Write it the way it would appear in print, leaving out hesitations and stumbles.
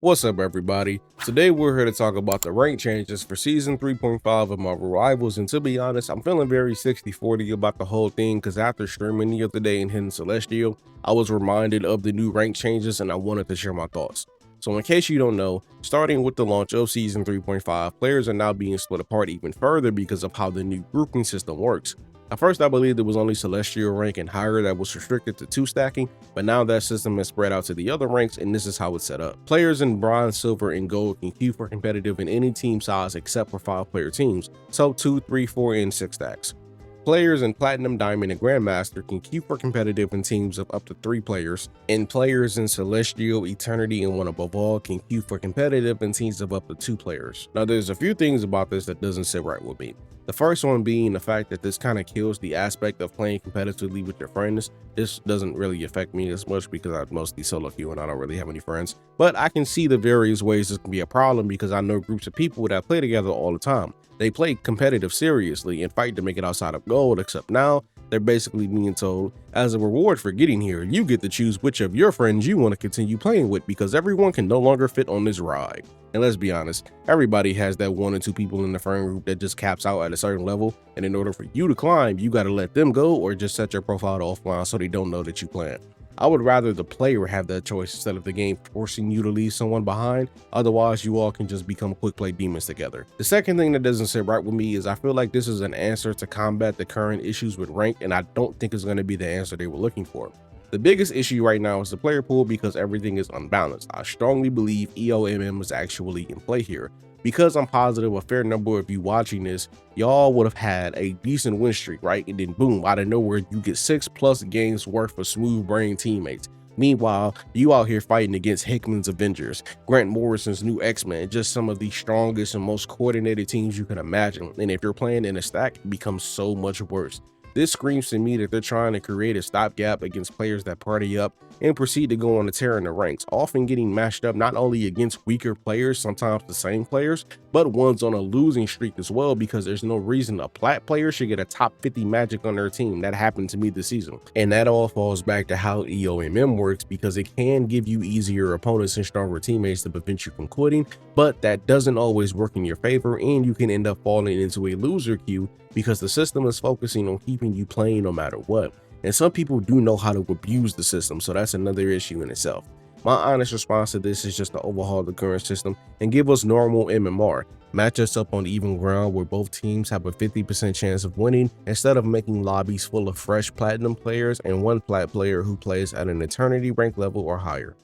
What's up, everybody? Today we're here to talk about the rank changes for Season 3.5 of Marvel Rivals, and to be honest, I'm feeling very 60-40 about the whole thing because after streaming the other day and hitting Celestial, I was reminded of the new rank changes and I wanted to share my thoughts. So in case you don't know, starting with the launch of Season 3.5, players are now being split apart even further because of how the new grouping system works. At first, I believed it was only Celestial rank and higher that was restricted to 2 stacking, but now that system has spread out to the other ranks and this is how it's set up. Players in Bronze, Silver, and Gold can queue for competitive in any team size except for 5-player teams, so 2, 3, 4, and 6 stacks. Players in Platinum, Diamond, and Grandmaster can queue for competitive in teams of up to 3 players, and players in Celestial, Eternity, and One Above All can queue for competitive in teams of up to 2 players. Now there's a few things about this that doesn't sit right with me. The first one being the fact that this kind of kills the aspect of playing competitively with your friends. This doesn't really affect me as much because I mostly solo queue and I don't really have any friends, but I can see the various ways this can be a problem because I know groups of people that play together all the time. They play competitive seriously and fight to make it outside of gold, except now they're basically being told, as a reward for getting here, you get to choose which of your friends you want to continue playing with because everyone can no longer fit on this ride. And let's be honest, everybody has that 1 or 2 people in the friend group that just caps out at a certain level, and in order for you to climb, you gotta let them go or just set your profile to offline so they don't know that you plan. I would rather the player have that choice instead of the game forcing you to leave someone behind. Otherwise, you all can just become quick play demons together. The second thing that doesn't sit right with me is I feel like this is an answer to combat the current issues with rank, and I don't think it's going to be the answer they were looking for. The biggest issue right now is the player pool because everything is unbalanced. I strongly believe EOMM is actually in play here. Because I'm positive a fair number of you watching this, y'all would have had a decent win streak, right? And then boom, out of nowhere, you get 6+ games worth of smooth brain teammates. Meanwhile, you out here fighting against Hickman's Avengers, Grant Morrison's new X-Men, just some of the strongest and most coordinated teams you can imagine. And if you're playing in a stack, it becomes so much worse. This screams to me that they're trying to create a stopgap against players that party up and proceed to go on a tear in the ranks, often getting matched up not only against weaker players, sometimes the same players, but ones on a losing streak as well, because there's no reason a plat player should get a top 50 magic on their team. That happened to me this season. And that all falls back to how EOMM works, because it can give you easier opponents and stronger teammates to prevent you from quitting, but that doesn't always work in your favor, and you can end up falling into a loser queue because the system is focusing on keeping you playing no matter what. And some people do know how to abuse the system, so that's another issue in itself. My honest response to this is just to overhaul the current system and give us normal MMR. Match us up on even ground where both teams have a 50% chance of winning, instead of making lobbies full of fresh platinum players and one plat player who plays at an eternity rank level or higher.